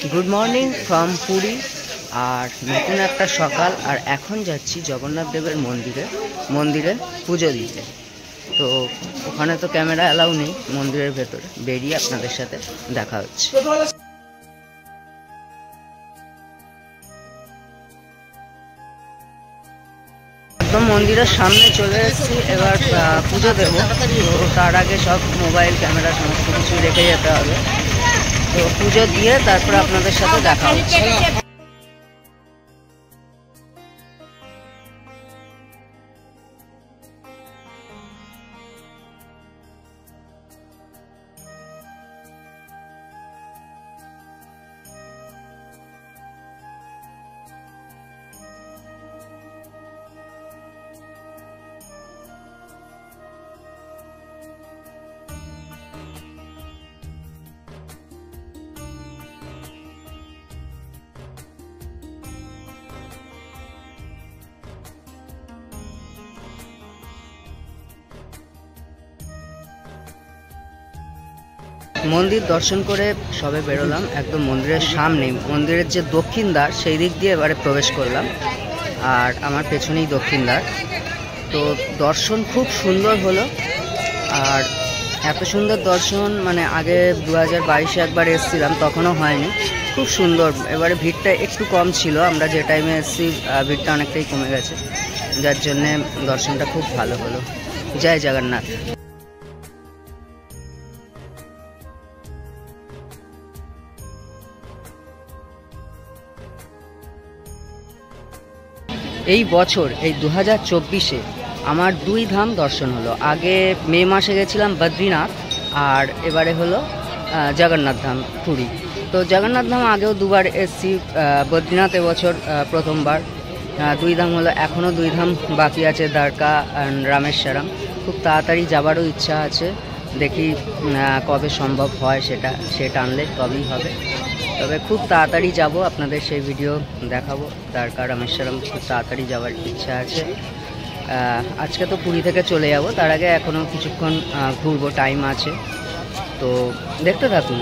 Good morning from Puri. আর নতুন একটা সকাল, আর এখন যাচ্ছি জগন্নাথ দেবের মন্দিরে পুজো দিতে। তো ওখানে তো ক্যামেরা অ্যালাউ নেই, মন্দিরের ভেতরে বেরিয়ে আপনাদের সাথে দেখা হচ্ছে। একদম মন্দিরের সামনে চলে এসেছি, এবার পুজো দেবো। তো তার আগে সব মোবাইল ক্যামেরা সমস্ত কিছু রেখে যেতে হবে। তো পুজো দিয়ে তারপর আপনাদের সাথে দেখা হচ্ছে। মন্দির দর্শন করে সবে বেরোলাম, একদম মন্দিরের সামনে, মন্দিরের যে দক্ষিণ দ্বার সেই দিক দিয়ে এবারে প্রবেশ করলাম। আর আমার পেছনেই দক্ষিণ দ্বার। তো দর্শন খুব সুন্দর হলো। আর এত সুন্দর দর্শন মানে আগে 2022-এ একবার এসেছিলাম, তখনও হয়নি। খুব সুন্দর। এবারে ভিড়টা একটু কম ছিল, আমরা যে টাইমে এসেছি ভিড়টা অনেকটাই কমে গেছে, যার জন্যে দর্শনটা খুব ভালো হলো। জয় জগন্নাথ। এই বছর এই 2024-এ আমার 2 ধাম দর্শন হলো। আগে মে মাসে গেছিলাম বদ্রীনাথ, আর এবারে হলো জগন্নাথ ধাম পুরী। তো জগন্নাথ ধাম আগেও 2বার এসেছি, বদ্রীনাথ এবছর প্রথমবার। 2 ধাম হলো, এখনও 2 ধাম বাকি আছে, দ্বারকা আর রামেশ্বরম। খুব তাড়াতাড়ি যাবারও ইচ্ছা আছে, দেখি কবে সম্ভব হয়, সেটা আনলে তবেই হবে। তবে খুব তাড়াতাড়ি যাব, আপনাদের সেই ভিডিও দেখাবো। দ্বারকা রামেশ্বরম খুব তাড়াতাড়ি যাওয়ার ইচ্ছা আছে। আজকে তো পুরী থেকে চলে যাব, তার আগে এখনও কিছুক্ষণ ঘুরবো, টাইম আছে। তো দেখতে থাকুন।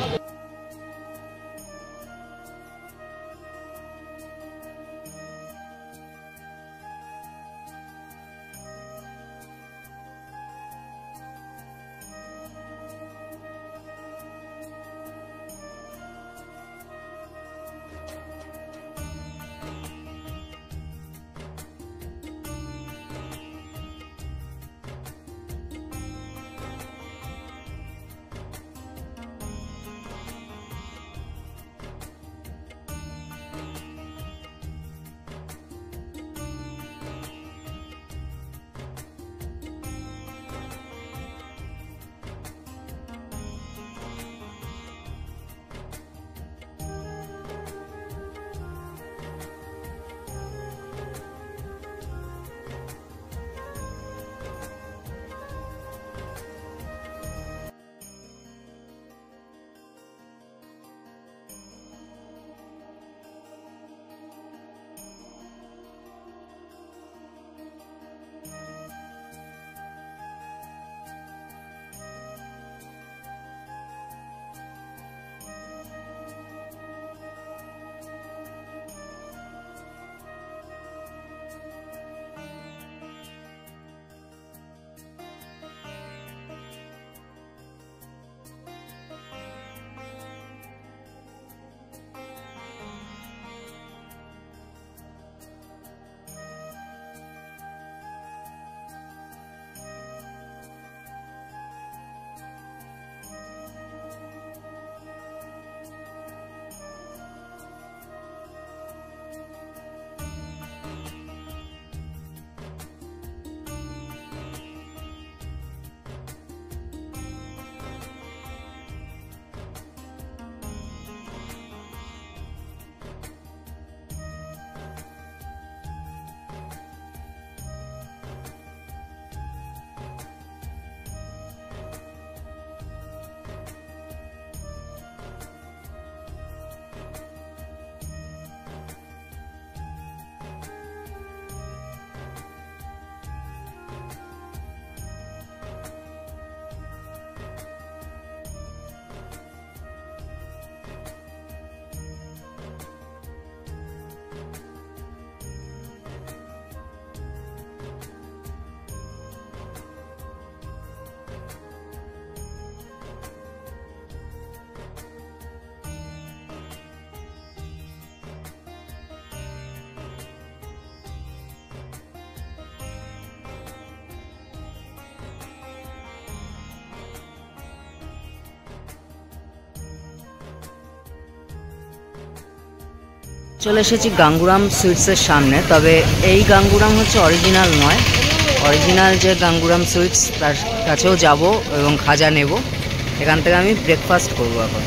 চলে এসেছি গাঙ্গুরাম সুইটসের সামনে, তবে এই গাঙ্গুরাম হচ্ছে অরিজিনাল নয়। অরিজিনাল যে গাঙ্গুরাম সুইটস তার কাছেও যাব এবং খাজা নেব। এখান থেকে আমি ব্রেকফাস্ট করবো এখন।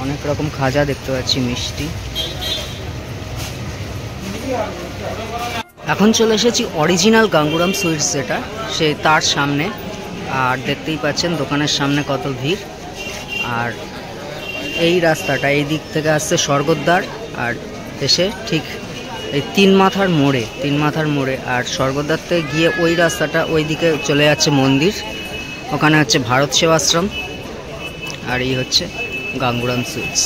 অনেক রকম খাজা দেখতে পাচ্ছি, মিষ্টি। এখন চলে এসেছি অরিজিনাল গাঙ্গুরাম সুইটস যেটা, সেই তার সামনে। আর দেখতেই পাচ্ছেন দোকানের সামনে কত ভিড়। আর এই রাস্তাটা এই দিক থেকে আসছে স্বর্গদ্বার, আর এসে ঠিক এই তিন মাথার মোড়ে। আর স্বর্গদ্বার থেকে গিয়ে ওই রাস্তাটা ওই দিকে চলে যাচ্ছে মন্দির, ওখানে হচ্ছে ভারত সেবাশ্রম। আর এই হচ্ছে গাঙ্গুরাম সুইটস।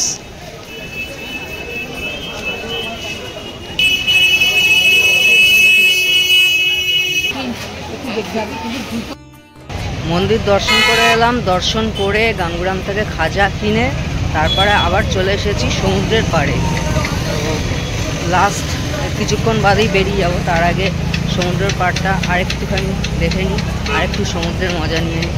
মন্দির দর্শন করে এলাম, দর্শন করে গাঙ্গুরাম থেকে খাজা কিনে তারপরে আবার চলে এসেছি সমুদ্রের পাড়ে। তো লাস্ট কিছুক্ষণ বাদেই বেরিয়ে যাব, তার আগে সমুদ্রের পাড়টা আরেকটুখানি দেখে নিই, আরেকটু সমুদ্রের মজা নিয়ে নিই।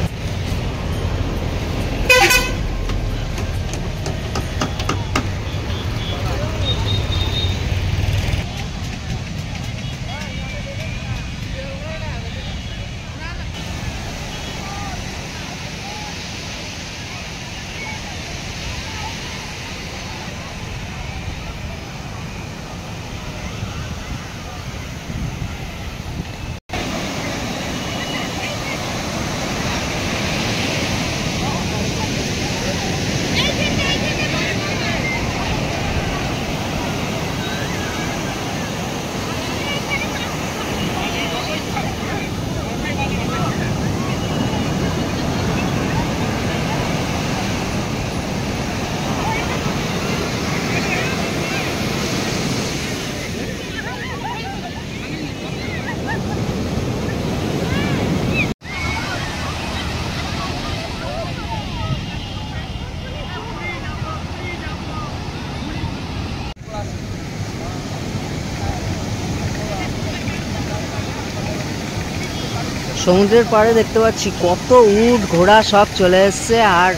সমুদ্রের পাড়ে দেখতে পাচ্ছি কত উট ঘোড়া সব চলে এসছে, আর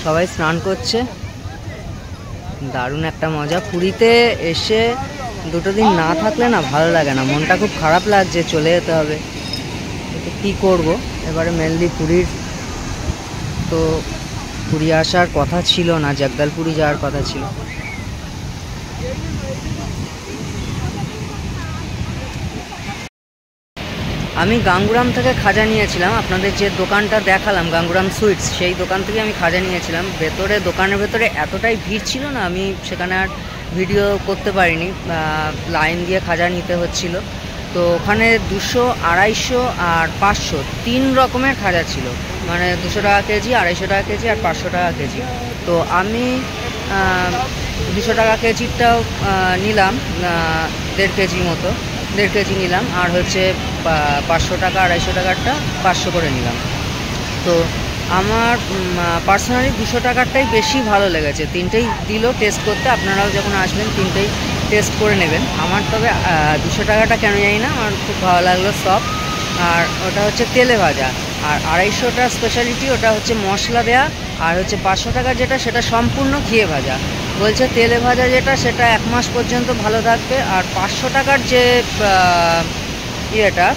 সবাই স্নান করছে। দারুণ একটা মজা। পুরীতে এসে দুটো দিন না থাকলে না ভালো লাগে না, মনটা খুব খারাপ লাগছে, চলে যেতে হবে। কি করব, এবারে মেনলি পুরীর তো পুরী আসার কথা ছিল না, জগদলপুরি যাওয়ার কথা ছিল। আমি গাঙ্গুরাম থেকে খাজা নিয়েছিলাম, আপনাদের যে দোকানটা দেখালাম গাঙ্গুরাম সুইটস, সেই দোকান থেকে আমি খাজা নিয়েছিলাম। দোকানের ভেতরে এতটাই ভিড় ছিল না, আমি সেখানে আর ভিডিও করতে পারিনি, লাইন দিয়ে খাজা নিতে হচ্ছিল। তো ওখানে 200, 250 আর 500 তিন রকমের খাজা ছিল, মানে 200 টাকা কেজি, 250 টাকা কেজি আর 500 টাকা কেজি। তো আমি 200 টাকা কেজিটাও নিলাম, 1.5 কেজি মতো, 1.5 কেজি নিলাম। আর হচ্ছে 500 টাকা 250 টাকারটা 500 করে নিলাম। তো আমার পার্সোনালি 200 টাকারটাই বেশি ভালো লেগেছে। তিনটেই দিল টেস্ট করতে, আপনারাও যখন আসবেন তিনটেই টেস্ট করে নেবেন। আমার তবে 200 টাকাটা কেন জানি না আমার খুব ভালো লাগলো, সব। আর ওটা হচ্ছে তেলে ভাজা। আর 250টার স্পেশালিটি ওটা হচ্ছে মশলা দেয়া। আর হচ্ছে 500 টাকার যেটা, সেটা সম্পূর্ণ ঘিয়ে ভাজা। বলছে তেলে ভাজা যেটা, সেটা 1 মাস পর্যন্ত ভালো থাকবে। আর 500 টাকার যে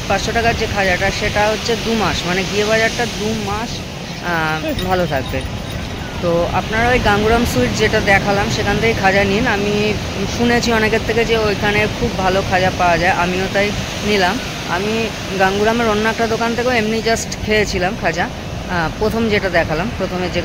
500 টাকার যে খাজাটা, সেটা হচ্ছে 2 মাস, মানে ঘিয়ে ভাজাটা 2 মাস ভালো থাকবে। তো আপনারা ওই গাঙ্গুরাম সুইট যেটা দেখালাম সেখান থেকে খাজা নিন। আমি শুনেছি অনেকের থেকে যে ওইখানে খুব ভালো খাজা পাওয়া যায়, আমিও তাই নিলাম। আমি গাঙ্গুরামের অন্য একটা দোকান থেকেও এমনি জাস্ট খেয়েছিলাম খাজা, প্রথম যেটা দেখালাম, প্রথমে যে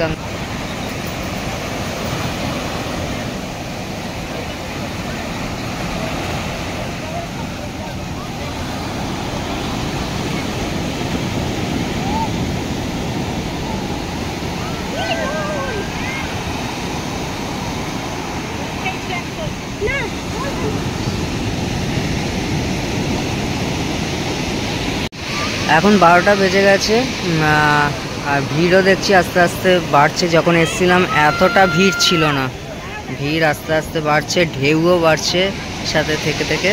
এখন 12টা বেজে গেছে। আর ভিড়ও দেখছি আস্তে আস্তে বাড়ছে। যখন এসেছিলাম এতটা ভিড় ছিল না, ভিড় আস্তে আস্তে বাড়ছে, ঢেউও বাড়ছে সাথে থেকে থেকে।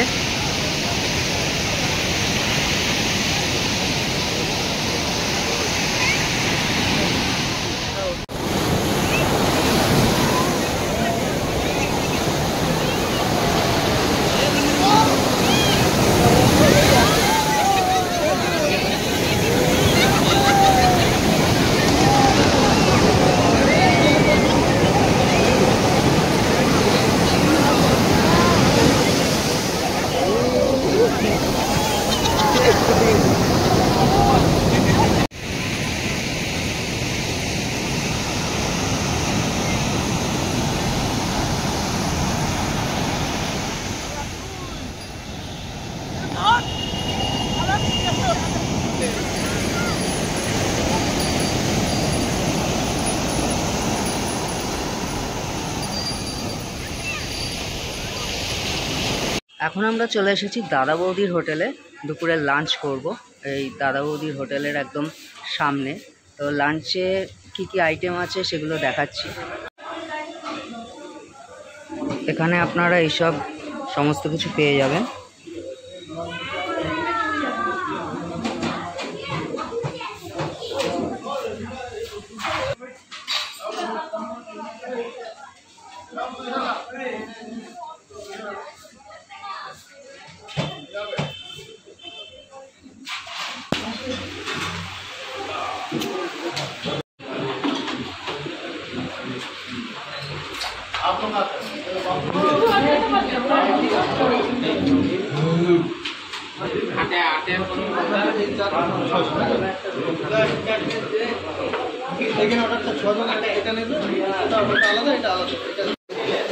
এখন আমরা চলে এসেছি দাদা বৌদির হোটেলে, দুপুরে লাঞ্চ করব এই দাদা বৌদির হোটেলের একদম সামনে। তো লাঞ্চে কি কি আইটেম আছে সেগুলো দেখাচ্ছি। এখানে আপনারা এইসব সমস্ত কিছু পেয়ে যাবেন।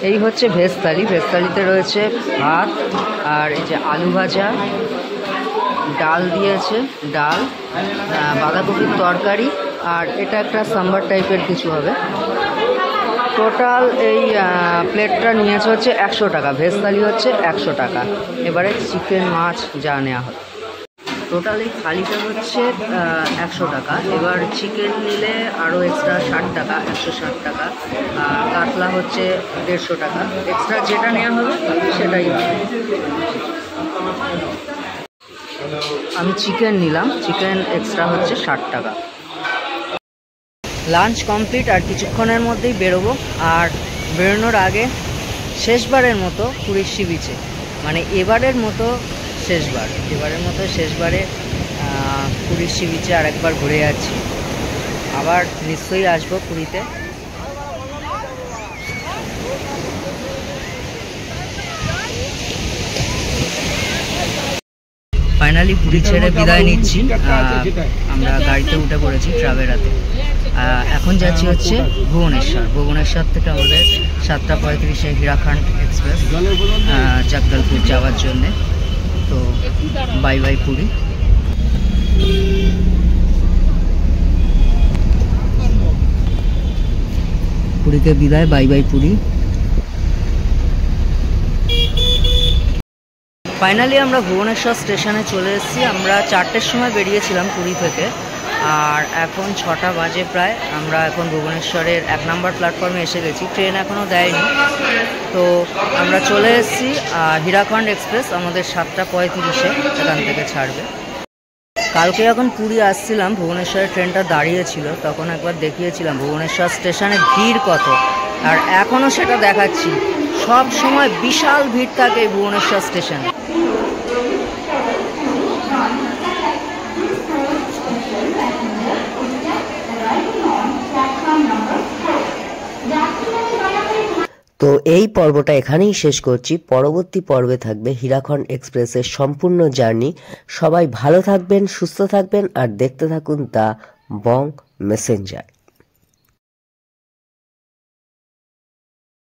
এই হচ্ছে ভেজ থালি। ভেজ থালিতে রয়েছে ভাত, আর এই যে আলু ভাজা, ডাল দিয়েছে, ডাল, বাঁধাকপির তরকারি, আর এটা একটা সাম্বার টাইপের কিছু হবে। টোটাল এই প্লেটটা নিয়েছে হচ্ছে 100 টাকা। ভেজ থালি হচ্ছে 100 টাকা। এবারে চিকেন, মাছ যা নেওয়া হয়, টোটাল এই থালিটা হচ্ছে 100 টাকা। এবার চিকেন নিলে আরও এক্সট্রা 60 টাকা, 160 টাকা। আর কাতলা হচ্ছে 150 টাকা। এক্সট্রা যেটা নেওয়া হবে সেটাই হবে। আমি চিকেন নিলাম, চিকেন এক্সট্রা হচ্ছে 60 টাকা। লাঞ্চ কমপ্লিট, আর কিছুক্ষণের মধ্যেই বেরোবো। আর বেরোনোর আগে শেষবারের মতো পুরীর সি বিচে, মানে এবারের মতো শেষবারে পুরীর সি বিচে আর একবার ঘুরে যাচ্ছি। আবার নিশ্চয়ই আসবো পুরীতে। ফাইনালি পুরী ছেড়ে বিদায় নিচ্ছি। আমরা গাড়িতে উঠে পড়েছি ট্রাভেরাতে। এখন যাচ্ছি হচ্ছে ভুবনেশ্বর থেকে আমাদের 7:35-এ হীরাখণ্ড এক্সপ্রেস জগদলপুর যাওয়ার জন্যে। তো বাই বাই পুরী। পুরীতে বিদায়, বাই বাই পুরী। ফাইনালি আমরা ভুবনেশ্বর স্টেশনে চলে এসেছি। আমরা 4টের সময় বেরিয়েছিলাম পুরী থেকে, আর এখন 6টা বাজে প্রায়। আমরা এখন ভুবনেশ্বরের 1 নম্বর প্ল্যাটফর্মে এসে গেছি। ট্রেন এখনও দেয়নি। তো আমরা চলে এসেছি। হীরাখণ্ড এক্সপ্রেস আমাদের 7:35-এ এখান থেকে ছাড়বে। কালকে যখন পুরী আসছিলাম, ভুবনেশ্বরের ট্রেনটা দাঁড়িয়েছিল, তখন একবার দেখিয়েছিলাম ভুবনেশ্বর স্টেশনে ভিড় কত, আর এখনও সেটা দেখাচ্ছি। সব সময় বিশাল ভিড় থাকে ভুবনেশ্বর স্টেশনে। তো এই পর্বটা এখানেই শেষ করছি। পরবর্তী পর্বে থাকবে হীরাখণ্ড এক্সপ্রেসের সম্পূর্ণ জার্নি। সবাই ভালো থাকবেন, সুস্থ থাকবেন, আর দেখতে থাকুন দ্য বং মেসেঞ্জার।